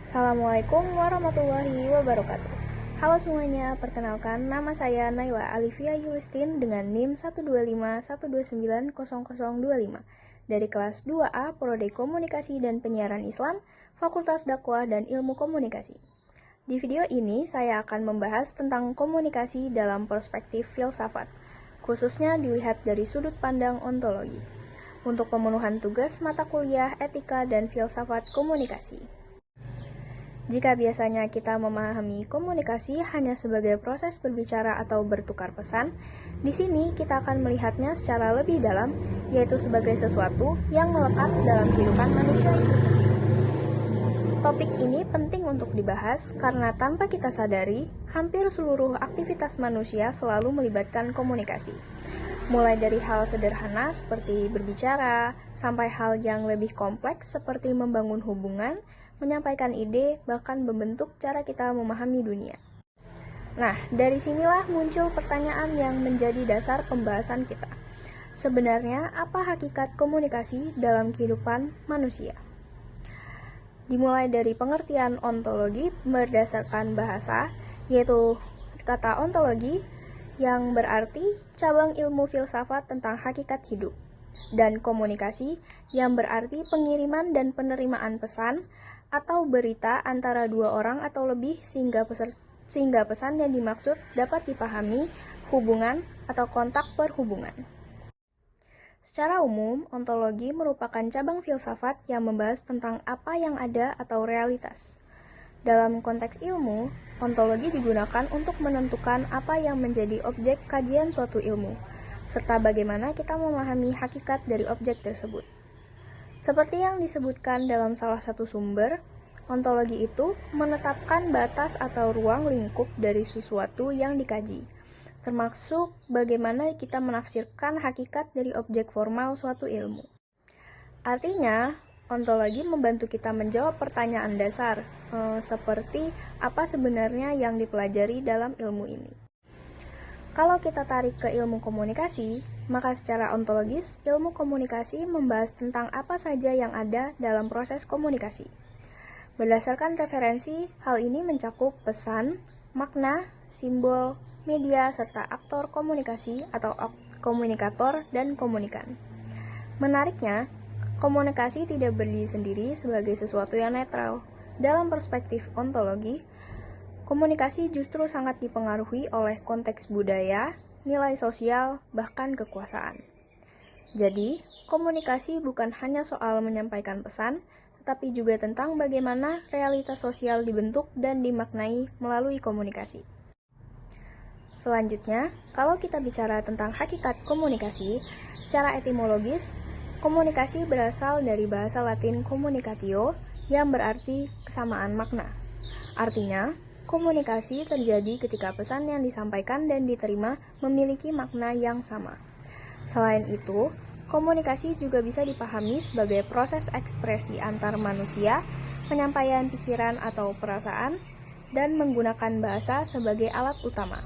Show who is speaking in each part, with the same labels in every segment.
Speaker 1: Assalamualaikum warahmatullahi wabarakatuh. Halo semuanya, perkenalkan nama saya Naila Alivia Yulistin dengan NIM 12512900025 dari kelas 2A Prodi Komunikasi dan Penyiaran Islam, Fakultas Dakwah dan Ilmu Komunikasi. Di video ini saya akan membahas tentang komunikasi dalam perspektif filsafat, khususnya dilihat dari sudut pandang ontologi, untuk pemenuhan tugas mata kuliah Etika dan Filsafat Komunikasi. Jika biasanya kita memahami komunikasi hanya sebagai proses berbicara atau bertukar pesan, di sini kita akan melihatnya secara lebih dalam, yaitu sebagai sesuatu yang melekat dalam kehidupan manusia itu sendiri. Topik ini penting untuk dibahas karena tanpa kita sadari, hampir seluruh aktivitas manusia selalu melibatkan komunikasi. Mulai dari hal sederhana seperti berbicara, sampai hal yang lebih kompleks seperti membangun hubungan, menyampaikan ide, bahkan membentuk cara kita memahami dunia. Nah, dari sinilah muncul pertanyaan yang menjadi dasar pembahasan kita. Sebenarnya, apa hakikat komunikasi dalam kehidupan manusia? Dimulai dari pengertian ontologi berdasarkan bahasa, yaitu kata ontologi yang berarti cabang ilmu filsafat tentang hakikat hidup, dan komunikasi yang berarti pengiriman dan penerimaan pesan atau berita antara dua orang atau lebih sehingga pesan yang dimaksud dapat dipahami, hubungan atau kontak perhubungan. Secara umum, ontologi merupakan cabang filsafat yang membahas tentang apa yang ada atau realitas. Dalam konteks ilmu, ontologi digunakan untuk menentukan apa yang menjadi objek kajian suatu ilmu, serta bagaimana kita memahami hakikat dari objek tersebut. Seperti yang disebutkan dalam salah satu sumber, ontologi itu menetapkan batas atau ruang lingkup dari sesuatu yang dikaji, termasuk bagaimana kita menafsirkan hakikat dari objek formal suatu ilmu. Artinya, ontologi membantu kita menjawab pertanyaan dasar, seperti apa sebenarnya yang dipelajari dalam ilmu ini. Kalau kita tarik ke ilmu komunikasi, maka secara ontologis, ilmu komunikasi membahas tentang apa saja yang ada dalam proses komunikasi. Berdasarkan referensi, hal ini mencakup pesan, makna, simbol, media, serta aktor komunikasi atau komunikator dan komunikan. Menariknya, komunikasi tidak berdiri sendiri sebagai sesuatu yang netral. Dalam perspektif ontologi, komunikasi justru sangat dipengaruhi oleh konteks budaya, nilai sosial, bahkan kekuasaan. Jadi, komunikasi bukan hanya soal menyampaikan pesan, tetapi juga tentang bagaimana realitas sosial dibentuk dan dimaknai melalui komunikasi. Selanjutnya, kalau kita bicara tentang hakikat komunikasi, secara etimologis, komunikasi berasal dari bahasa Latin communicatio yang berarti kesamaan makna. Artinya, komunikasi terjadi ketika pesan yang disampaikan dan diterima memiliki makna yang sama. Selain itu, komunikasi juga bisa dipahami sebagai proses ekspresi antar manusia, penyampaian pikiran atau perasaan, dan menggunakan bahasa sebagai alat utama.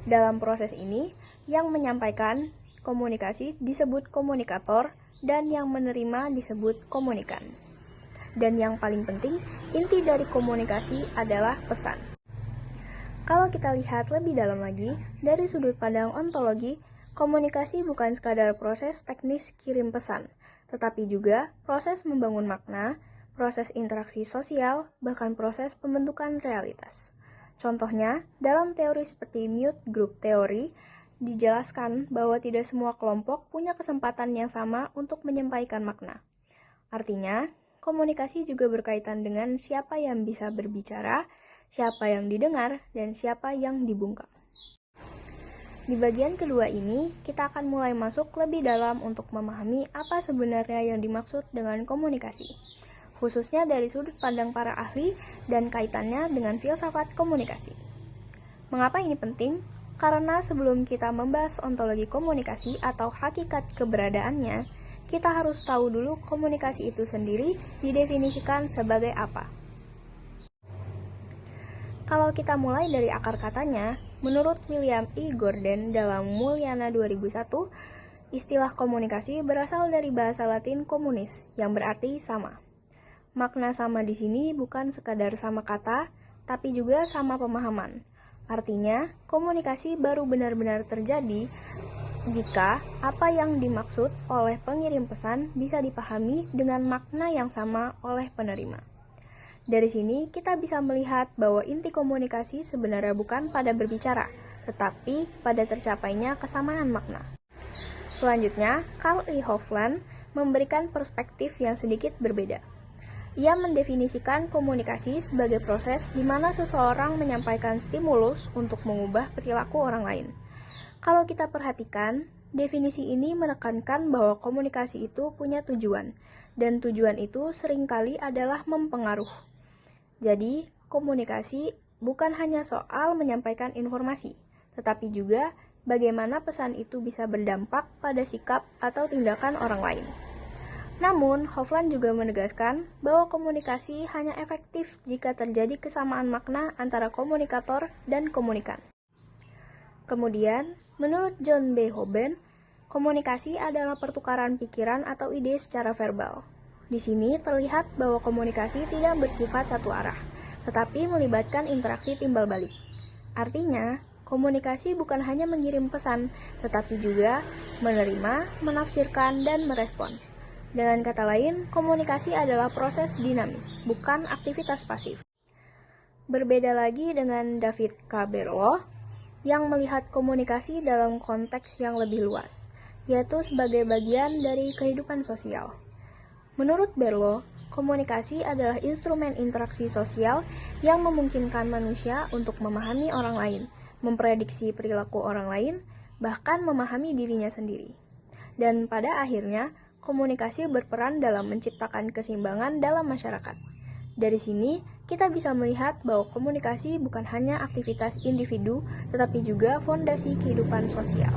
Speaker 1: Dalam proses ini, yang menyampaikan komunikasi disebut komunikator dan yang menerima disebut komunikan. Dan yang paling penting, inti dari komunikasi adalah pesan. Kalau kita lihat lebih dalam lagi, dari sudut pandang ontologi, komunikasi bukan sekadar proses teknis kirim pesan, tetapi juga proses membangun makna, proses interaksi sosial, bahkan proses pembentukan realitas. Contohnya, dalam teori seperti Mute Group Theory, dijelaskan bahwa tidak semua kelompok punya kesempatan yang sama untuk menyampaikan makna. Artinya, komunikasi juga berkaitan dengan siapa yang bisa berbicara, siapa yang didengar, dan siapa yang dibungkam. Di bagian kedua ini, kita akan mulai masuk lebih dalam untuk memahami apa sebenarnya yang dimaksud dengan komunikasi, khususnya dari sudut pandang para ahli dan kaitannya dengan filsafat komunikasi. Mengapa ini penting? Karena sebelum kita membahas ontologi komunikasi atau hakikat keberadaannya, kita harus tahu dulu komunikasi itu sendiri didefinisikan sebagai apa. Kalau kita mulai dari akar katanya, menurut William E. Gordon dalam Mulyana 2001, istilah komunikasi berasal dari bahasa Latin communis, yang berarti sama. Makna sama di sini bukan sekadar sama kata, tapi juga sama pemahaman. Artinya, komunikasi baru benar-benar terjadi jika apa yang dimaksud oleh pengirim pesan bisa dipahami dengan makna yang sama oleh penerima. Dari sini, kita bisa melihat bahwa inti komunikasi sebenarnya bukan pada berbicara, tetapi pada tercapainya kesamaan makna. Selanjutnya, Carl E. Hovland memberikan perspektif yang sedikit berbeda. Ia mendefinisikan komunikasi sebagai proses di mana seseorang menyampaikan stimulus untuk mengubah perilaku orang lain. Kalau kita perhatikan, definisi ini menekankan bahwa komunikasi itu punya tujuan, dan tujuan itu seringkali adalah mempengaruhi. Jadi, komunikasi bukan hanya soal menyampaikan informasi, tetapi juga bagaimana pesan itu bisa berdampak pada sikap atau tindakan orang lain. Namun, Hovland juga menegaskan bahwa komunikasi hanya efektif jika terjadi kesamaan makna antara komunikator dan komunikan. Kemudian, menurut John B. Hoban, komunikasi adalah pertukaran pikiran atau ide secara verbal. Di sini terlihat bahwa komunikasi tidak bersifat satu arah, tetapi melibatkan interaksi timbal balik. Artinya, komunikasi bukan hanya mengirim pesan, tetapi juga menerima, menafsirkan, dan merespon. Dengan kata lain, komunikasi adalah proses dinamis, bukan aktivitas pasif. Berbeda lagi dengan David K. Berlo, yang melihat komunikasi dalam konteks yang lebih luas, yaitu sebagai bagian dari kehidupan sosial. Menurut Berlo, komunikasi adalah instrumen interaksi sosial yang memungkinkan manusia untuk memahami orang lain, memprediksi perilaku orang lain, bahkan memahami dirinya sendiri. Dan pada akhirnya, komunikasi berperan dalam menciptakan keseimbangan dalam masyarakat. Dari sini, kita bisa melihat bahwa komunikasi bukan hanya aktivitas individu, tetapi juga fondasi kehidupan sosial.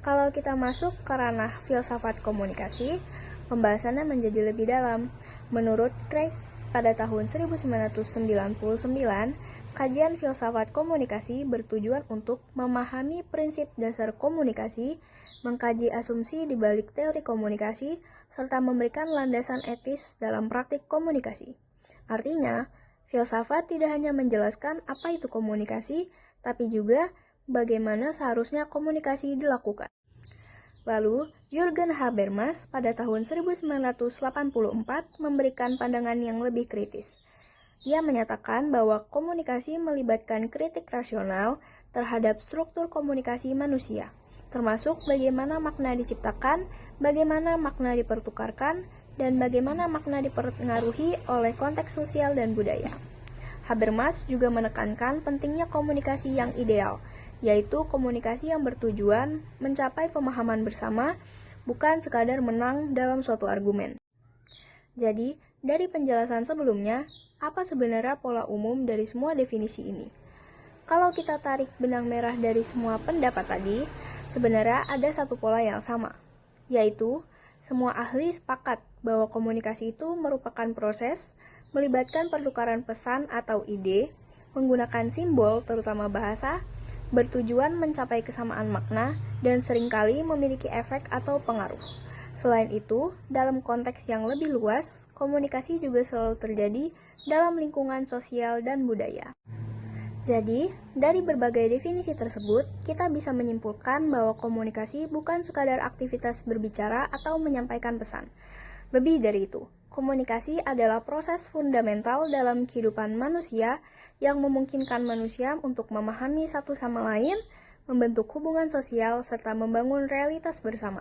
Speaker 1: Kalau kita masuk ke ranah filsafat komunikasi, pembahasannya menjadi lebih dalam. Menurut Craig, pada tahun 1999, kajian filsafat komunikasi bertujuan untuk memahami prinsip dasar komunikasi, mengkaji asumsi di balik teori komunikasi, serta memberikan landasan etis dalam praktik komunikasi. Artinya, filsafat tidak hanya menjelaskan apa itu komunikasi, tapi juga bagaimana seharusnya komunikasi dilakukan. Lalu, Jürgen Habermas pada tahun 1984 memberikan pandangan yang lebih kritis. Ia menyatakan bahwa komunikasi melibatkan kritik rasional terhadap struktur komunikasi manusia, termasuk bagaimana makna diciptakan, bagaimana makna dipertukarkan, dan bagaimana makna dipengaruhi oleh konteks sosial dan budaya. Habermas juga menekankan pentingnya komunikasi yang ideal, yaitu komunikasi yang bertujuan mencapai pemahaman bersama, bukan sekadar menang dalam suatu argumen. Jadi, dari penjelasan sebelumnya, apa sebenarnya pola umum dari semua definisi ini? Kalau kita tarik benang merah dari semua pendapat tadi, sebenarnya ada satu pola yang sama, yaitu semua ahli sepakat bahwa komunikasi itu merupakan proses, melibatkan pertukaran pesan atau ide, menggunakan simbol terutama bahasa, bertujuan mencapai kesamaan makna, dan seringkali memiliki efek atau pengaruh. Selain itu, dalam konteks yang lebih luas, komunikasi juga selalu terjadi dalam lingkungan sosial dan budaya. Jadi, dari berbagai definisi tersebut, kita bisa menyimpulkan bahwa komunikasi bukan sekadar aktivitas berbicara atau menyampaikan pesan. Lebih dari itu, komunikasi adalah proses fundamental dalam kehidupan manusia yang memungkinkan manusia untuk memahami satu sama lain, membentuk hubungan sosial, serta membangun realitas bersama.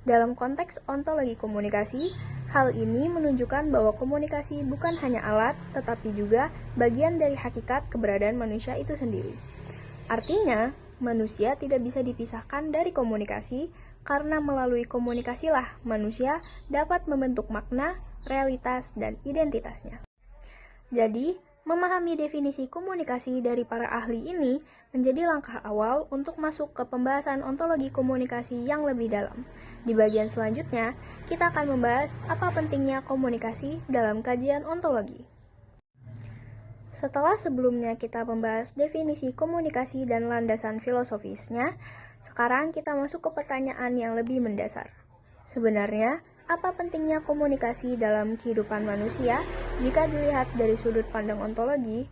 Speaker 1: Dalam konteks ontologi komunikasi, hal ini menunjukkan bahwa komunikasi bukan hanya alat, tetapi juga bagian dari hakikat keberadaan manusia itu sendiri. Artinya, manusia tidak bisa dipisahkan dari komunikasi, karena melalui komunikasilah manusia dapat membentuk makna, realitas, dan identitasnya. Jadi, memahami definisi komunikasi dari para ahli ini menjadi langkah awal untuk masuk ke pembahasan ontologi komunikasi yang lebih dalam. Di bagian selanjutnya, kita akan membahas apa pentingnya komunikasi dalam kajian ontologi. Setelah sebelumnya kita membahas definisi komunikasi dan landasan filosofisnya, sekarang kita masuk ke pertanyaan yang lebih mendasar. Sebenarnya, Apa pentingnya komunikasi dalam kehidupan manusia? Jika dilihat dari sudut pandang ontologi,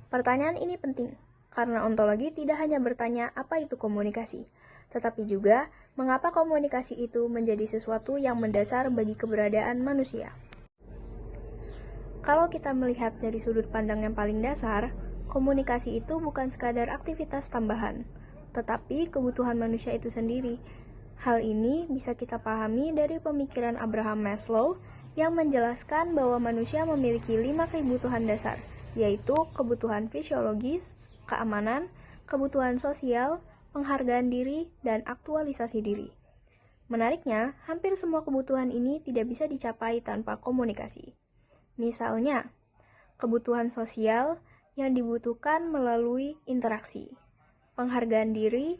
Speaker 1: pertanyaan ini penting, karena ontologi tidak hanya bertanya apa itu komunikasi, tetapi juga mengapa komunikasi itu menjadi sesuatu yang mendasar bagi keberadaan manusia. Kalau kita melihat dari sudut pandang yang paling dasar, komunikasi itu bukan sekadar aktivitas tambahan, tetapi kebutuhan manusia itu sendiri. Hal ini bisa kita pahami dari pemikiran Abraham Maslow yang menjelaskan bahwa manusia memiliki 5 kebutuhan dasar, yaitu kebutuhan fisiologis, keamanan, kebutuhan sosial, penghargaan diri, dan aktualisasi diri. Menariknya, hampir semua kebutuhan ini tidak bisa dicapai tanpa komunikasi. Misalnya, kebutuhan sosial yang dibutuhkan melalui interaksi, penghargaan diri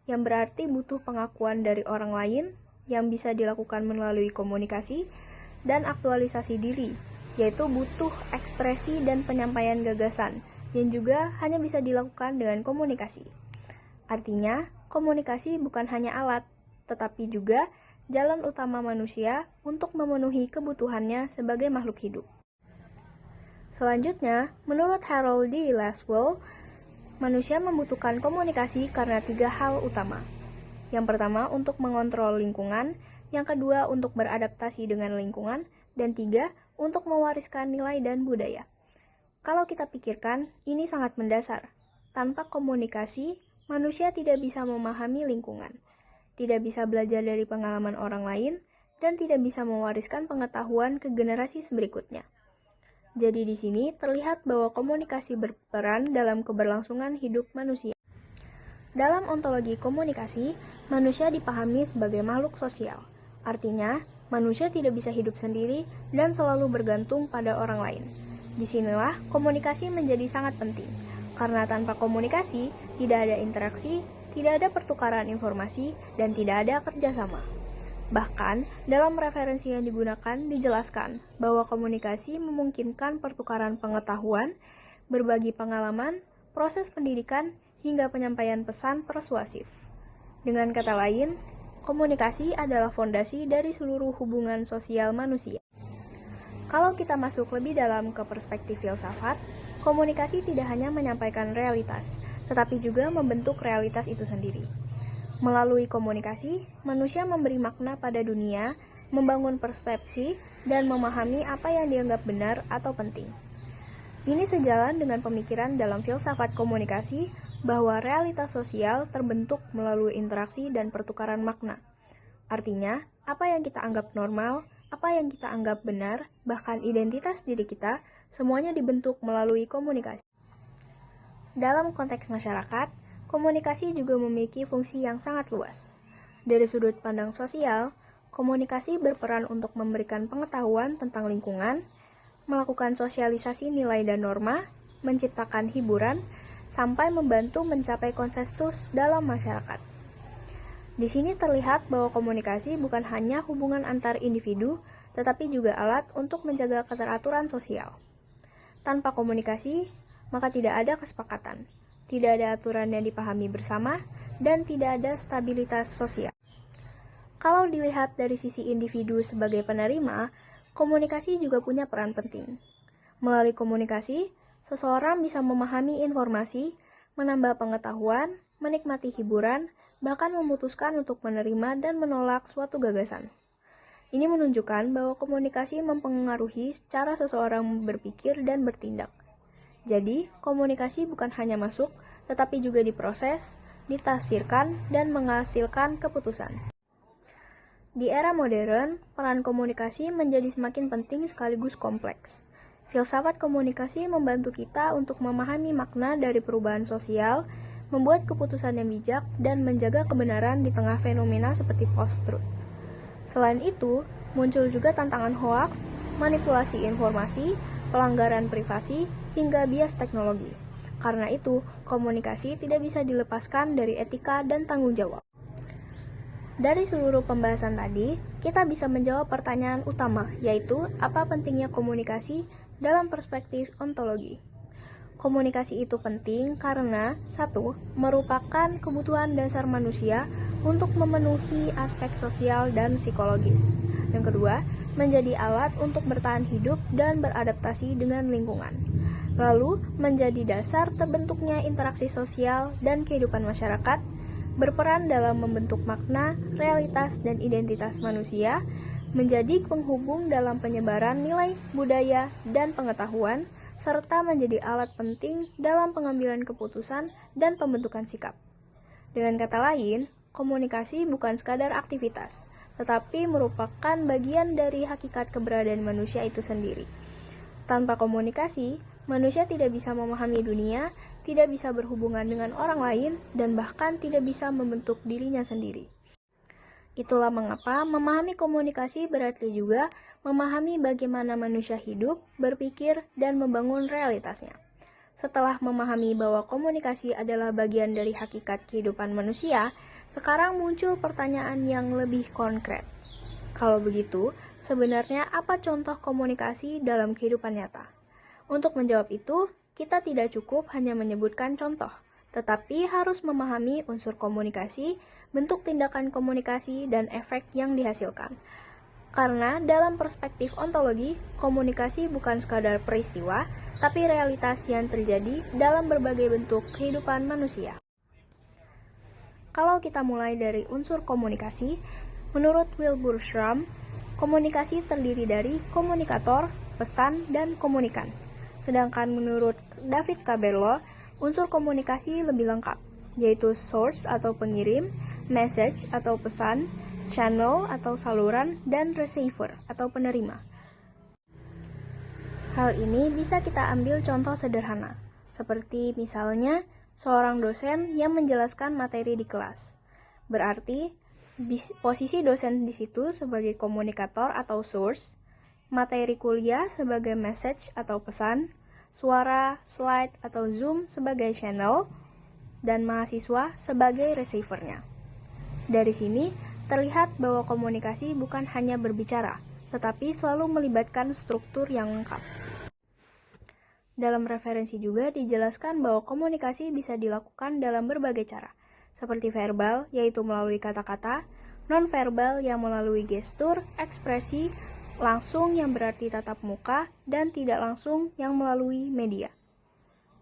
Speaker 1: yang berarti butuh pengakuan dari orang lain yang bisa dilakukan melalui komunikasi, dan aktualisasi diri, yaitu butuh ekspresi dan penyampaian gagasan yang juga hanya bisa dilakukan dengan komunikasi. Artinya, komunikasi bukan hanya alat, tetapi juga jalan utama manusia untuk memenuhi kebutuhannya sebagai makhluk hidup. Selanjutnya, menurut Harold D. Laswell, manusia membutuhkan komunikasi karena 3 hal utama. Yang pertama, untuk mengontrol lingkungan, yang kedua, untuk beradaptasi dengan lingkungan, dan 3, untuk mewariskan nilai dan budaya. Kalau kita pikirkan, ini sangat mendasar. Tanpa komunikasi, manusia tidak bisa memahami lingkungan, tidak bisa belajar dari pengalaman orang lain, dan tidak bisa mewariskan pengetahuan ke generasi berikutnya. Jadi di sini terlihat bahwa komunikasi berperan dalam keberlangsungan hidup manusia. Dalam ontologi komunikasi, manusia dipahami sebagai makhluk sosial. Artinya, manusia tidak bisa hidup sendiri dan selalu bergantung pada orang lain. Disinilah komunikasi menjadi sangat penting, karena tanpa komunikasi tidak ada interaksi, tidak ada pertukaran informasi, dan tidak ada kerjasama. Bahkan, dalam referensi yang digunakan dijelaskan bahwa komunikasi memungkinkan pertukaran pengetahuan, berbagi pengalaman, proses pendidikan, hingga penyampaian pesan persuasif. Dengan kata lain, komunikasi adalah fondasi dari seluruh hubungan sosial manusia. Kalau kita masuk lebih dalam ke perspektif filsafat, komunikasi tidak hanya menyampaikan realitas, tetapi juga membentuk realitas itu sendiri. Melalui komunikasi, manusia memberi makna pada dunia, membangun persepsi, dan memahami apa yang dianggap benar atau penting. Ini sejalan dengan pemikiran dalam filsafat komunikasi bahwa realitas sosial terbentuk melalui interaksi dan pertukaran makna. Artinya, apa yang kita anggap normal, apa yang kita anggap benar, bahkan identitas diri kita, semuanya dibentuk melalui komunikasi. Dalam konteks masyarakat, komunikasi juga memiliki fungsi yang sangat luas. Dari sudut pandang sosial, komunikasi berperan untuk memberikan pengetahuan tentang lingkungan, melakukan sosialisasi nilai dan norma, menciptakan hiburan, sampai membantu mencapai konsensus dalam masyarakat. Di sini terlihat bahwa komunikasi bukan hanya hubungan antar individu, tetapi juga alat untuk menjaga keteraturan sosial. Tanpa komunikasi, maka tidak ada kesepakatan. Tidak ada aturan yang dipahami bersama, dan tidak ada stabilitas sosial. Kalau dilihat dari sisi individu sebagai penerima, komunikasi juga punya peran penting. Melalui komunikasi, seseorang bisa memahami informasi, menambah pengetahuan, menikmati hiburan, bahkan memutuskan untuk menerima dan menolak suatu gagasan. Ini menunjukkan bahwa komunikasi mempengaruhi cara seseorang berpikir dan bertindak. Jadi, komunikasi bukan hanya masuk, tetapi juga diproses, ditafsirkan, dan menghasilkan keputusan. Di era modern, peran komunikasi menjadi semakin penting sekaligus kompleks. Filsafat komunikasi membantu kita untuk memahami makna dari perubahan sosial, membuat keputusan yang bijak, dan menjaga kebenaran di tengah fenomena seperti post-truth. Selain itu, muncul juga tantangan hoaks, manipulasi informasi, pelanggaran privasi, hingga bias teknologi. Karena itu, komunikasi tidak bisa dilepaskan dari etika dan tanggung jawab. Dari seluruh pembahasan tadi, kita bisa menjawab pertanyaan utama, yaitu apa pentingnya komunikasi dalam perspektif ontologi. Komunikasi itu penting karena 1. Merupakan kebutuhan dasar manusia untuk memenuhi aspek sosial dan psikologis. Yang kedua, menjadi alat untuk bertahan hidup dan beradaptasi dengan lingkungan. Lalu, menjadi dasar terbentuknya interaksi sosial dan kehidupan masyarakat, berperan dalam membentuk makna, realitas, dan identitas manusia, menjadi penghubung dalam penyebaran nilai, budaya, dan pengetahuan, serta menjadi alat penting dalam pengambilan keputusan dan pembentukan sikap. Dengan kata lain, komunikasi bukan sekadar aktivitas, tetapi merupakan bagian dari hakikat keberadaan manusia itu sendiri. Tanpa komunikasi, manusia tidak bisa memahami dunia, tidak bisa berhubungan dengan orang lain, dan bahkan tidak bisa membentuk dirinya sendiri. Itulah mengapa memahami komunikasi berarti juga memahami bagaimana manusia hidup, berpikir, dan membangun realitasnya. Setelah memahami bahwa komunikasi adalah bagian dari hakikat kehidupan manusia, sekarang muncul pertanyaan yang lebih konkret. Kalau begitu, sebenarnya apa contoh komunikasi dalam kehidupan nyata? Untuk menjawab itu, kita tidak cukup hanya menyebutkan contoh, tetapi harus memahami unsur komunikasi, bentuk tindakan komunikasi, dan efek yang dihasilkan. Karena dalam perspektif ontologi, komunikasi bukan sekadar peristiwa, tapi realitas yang terjadi dalam berbagai bentuk kehidupan manusia. Kalau kita mulai dari unsur komunikasi, menurut Wilbur Schramm, komunikasi terdiri dari komunikator, pesan, dan komunikan. Sedangkan menurut David Cabello, unsur komunikasi lebih lengkap, yaitu source atau pengirim, message atau pesan, channel atau saluran, dan receiver atau penerima. Hal ini bisa kita ambil contoh sederhana, seperti misalnya seorang dosen yang menjelaskan materi di kelas. Berarti, posisi dosen di situ sebagai komunikator atau source, materi kuliah sebagai message atau pesan, suara, slide, atau zoom sebagai channel, dan mahasiswa sebagai receivernya. Dari sini, terlihat bahwa komunikasi bukan hanya berbicara, tetapi selalu melibatkan struktur yang lengkap. Dalam referensi juga dijelaskan bahwa komunikasi bisa dilakukan dalam berbagai cara, seperti verbal, yaitu melalui kata-kata, non-verbal yang melalui gestur, ekspresi, langsung yang berarti tatap muka, dan tidak langsung yang melalui media.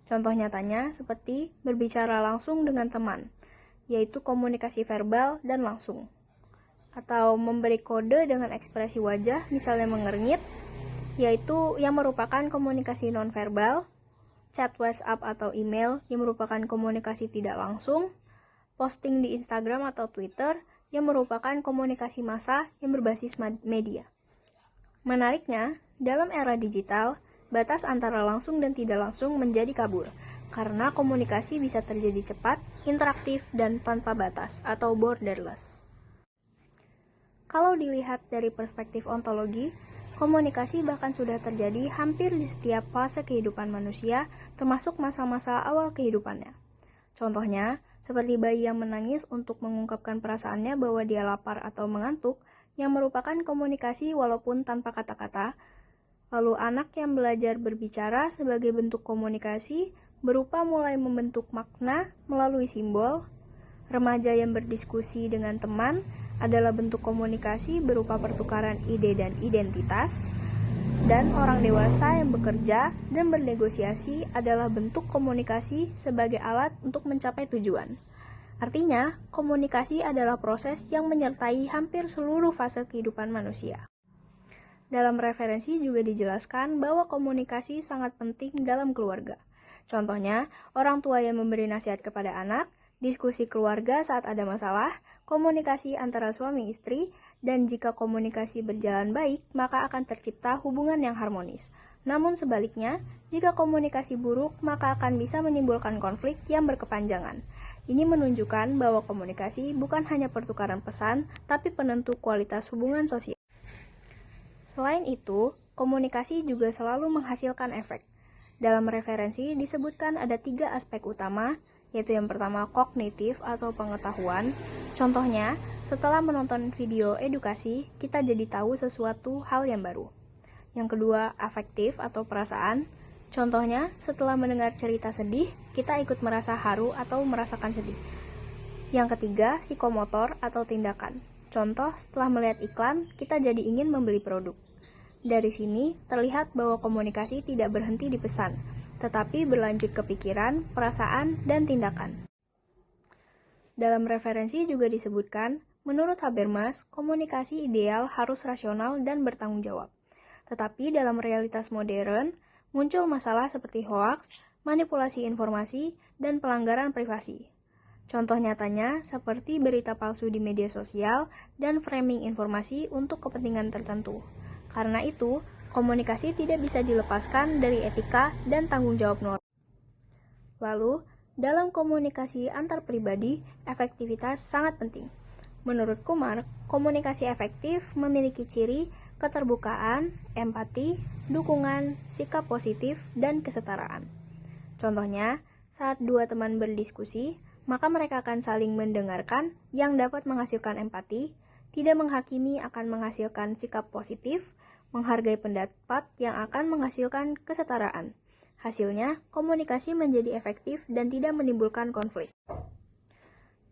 Speaker 1: Contoh nyatanya seperti berbicara langsung dengan teman, yaitu komunikasi verbal dan langsung. Atau memberi kode dengan ekspresi wajah, misalnya mengernyit, yaitu yang merupakan komunikasi nonverbal, chat WhatsApp atau email yang merupakan komunikasi tidak langsung, posting di Instagram atau Twitter yang merupakan komunikasi massa yang berbasis media. Menariknya, dalam era digital, batas antara langsung dan tidak langsung menjadi kabur, karena komunikasi bisa terjadi cepat, interaktif, dan tanpa batas atau borderless. Kalau dilihat dari perspektif ontologi, komunikasi bahkan sudah terjadi hampir di setiap fase kehidupan manusia, termasuk masa-masa awal kehidupannya. Contohnya, seperti bayi yang menangis untuk mengungkapkan perasaannya bahwa dia lapar atau mengantuk, yang merupakan komunikasi walaupun tanpa kata-kata. Lalu anak yang belajar berbicara sebagai bentuk komunikasi berupa mulai membentuk makna melalui simbol. Remaja yang berdiskusi dengan teman adalah bentuk komunikasi berupa pertukaran ide dan identitas. Dan orang dewasa yang bekerja dan bernegosiasi adalah bentuk komunikasi sebagai alat untuk mencapai tujuan. Artinya, komunikasi adalah proses yang menyertai hampir seluruh fase kehidupan manusia. Dalam referensi juga dijelaskan bahwa komunikasi sangat penting dalam keluarga. Contohnya, orang tua yang memberi nasihat kepada anak, diskusi keluarga saat ada masalah, komunikasi antara suami istri, dan jika komunikasi berjalan baik, maka akan tercipta hubungan yang harmonis. Namun sebaliknya, jika komunikasi buruk, maka akan bisa menimbulkan konflik yang berkepanjangan. Ini menunjukkan bahwa komunikasi bukan hanya pertukaran pesan, tapi penentu kualitas hubungan sosial. Selain itu, komunikasi juga selalu menghasilkan efek. Dalam referensi disebutkan ada 3 aspek utama, yaitu yang pertama kognitif atau pengetahuan. Contohnya, setelah menonton video edukasi, kita jadi tahu sesuatu hal yang baru. Yang kedua, afektif atau perasaan. Contohnya, setelah mendengar cerita sedih, kita ikut merasa haru atau merasakan sedih. Yang ketiga, psikomotor atau tindakan. Contoh, setelah melihat iklan, kita jadi ingin membeli produk. Dari sini, terlihat bahwa komunikasi tidak berhenti di pesan, tetapi berlanjut ke pikiran, perasaan, dan tindakan. Dalam referensi juga disebutkan, menurut Habermas, komunikasi ideal harus rasional dan bertanggung jawab. Tetapi dalam realitas modern, muncul masalah seperti hoaks, manipulasi informasi, dan pelanggaran privasi. Contoh nyatanya seperti berita palsu di media sosial dan framing informasi untuk kepentingan tertentu. Karena itu, komunikasi tidak bisa dilepaskan dari etika dan tanggung jawab moral. Lalu, dalam komunikasi antar pribadi, efektivitas sangat penting. Menurut Kumar, komunikasi efektif memiliki ciri keterbukaan, empati, dukungan, sikap positif, dan kesetaraan. Contohnya, saat dua teman berdiskusi, maka mereka akan saling mendengarkan yang dapat menghasilkan empati, tidak menghakimi akan menghasilkan sikap positif, menghargai pendapat yang akan menghasilkan kesetaraan. Hasilnya, komunikasi menjadi efektif dan tidak menimbulkan konflik.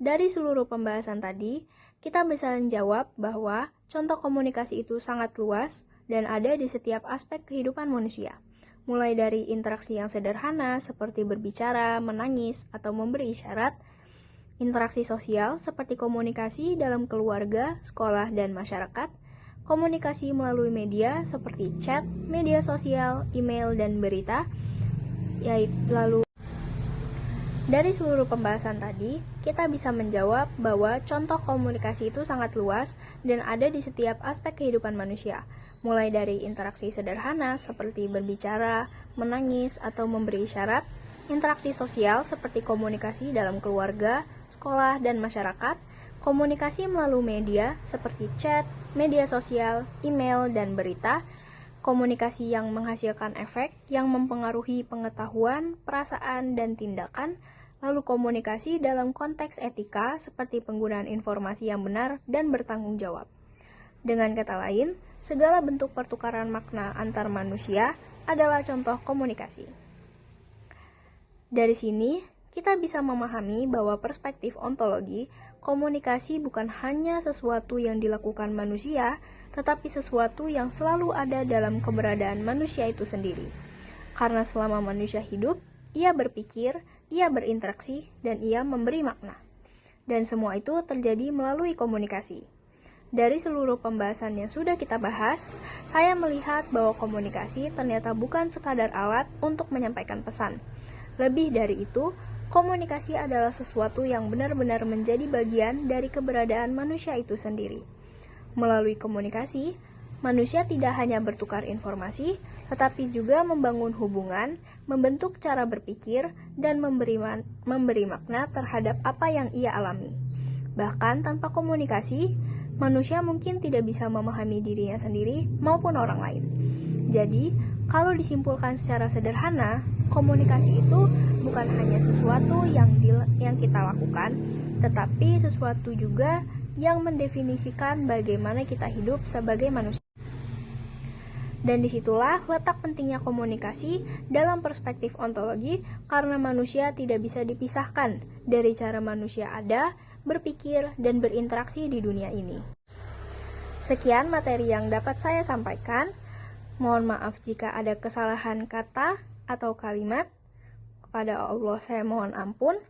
Speaker 1: Dari seluruh pembahasan tadi, kita bisa menjawab bahwa contoh komunikasi itu sangat luas dan ada di setiap aspek kehidupan manusia. Mulai dari interaksi yang sederhana seperti berbicara, menangis, atau memberi isyarat, interaksi sosial seperti komunikasi dalam keluarga, sekolah, dan masyarakat, komunikasi melalui media seperti chat, media sosial, email, dan berita, lalu dari seluruh pembahasan tadi, kita bisa menjawab bahwa contoh komunikasi itu sangat luas dan ada di setiap aspek kehidupan manusia, mulai dari interaksi sederhana seperti berbicara, menangis, atau memberi isyarat, interaksi sosial seperti komunikasi dalam keluarga, sekolah, dan masyarakat, komunikasi melalui media seperti chat, media sosial, email, dan berita, komunikasi yang menghasilkan efek yang mempengaruhi pengetahuan, perasaan, dan tindakan, lalu komunikasi dalam konteks etika seperti penggunaan informasi yang benar dan bertanggung jawab. Dengan kata lain, segala bentuk pertukaran makna antar manusia adalah contoh komunikasi. Dari sini, kita bisa memahami bahwa perspektif ontologi, komunikasi bukan hanya sesuatu yang dilakukan manusia, tetapi sesuatu yang selalu ada dalam keberadaan manusia itu sendiri. Karena selama manusia hidup, ia berpikir, ia berinteraksi, dan ia memberi makna. Dan semua itu terjadi melalui komunikasi. Dari seluruh pembahasan yang sudah kita bahas, saya melihat bahwa komunikasi ternyata bukan sekadar alat untuk menyampaikan pesan. Lebih dari itu, komunikasi adalah sesuatu yang benar-benar menjadi bagian dari keberadaan manusia itu sendiri. Melalui komunikasi, manusia tidak hanya bertukar informasi, tetapi juga membangun hubungan, membentuk cara berpikir, dan memberi makna terhadap apa yang ia alami. Bahkan tanpa komunikasi, manusia mungkin tidak bisa memahami dirinya sendiri maupun orang lain. Jadi, kalau disimpulkan secara sederhana, komunikasi itu bukan hanya sesuatu yang kita lakukan, tetapi sesuatu juga yang mendefinisikan bagaimana kita hidup sebagai manusia. Dan disitulah letak pentingnya komunikasi dalam perspektif ontologi, karena manusia tidak bisa dipisahkan dari cara manusia ada, berpikir, dan berinteraksi di dunia ini. Sekian materi yang dapat saya sampaikan. Mohon maaf jika ada kesalahan kata atau kalimat. Kepada Allah saya mohon ampun.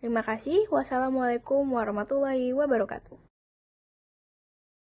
Speaker 1: Terima kasih. Wassalamualaikum warahmatullahi wabarakatuh.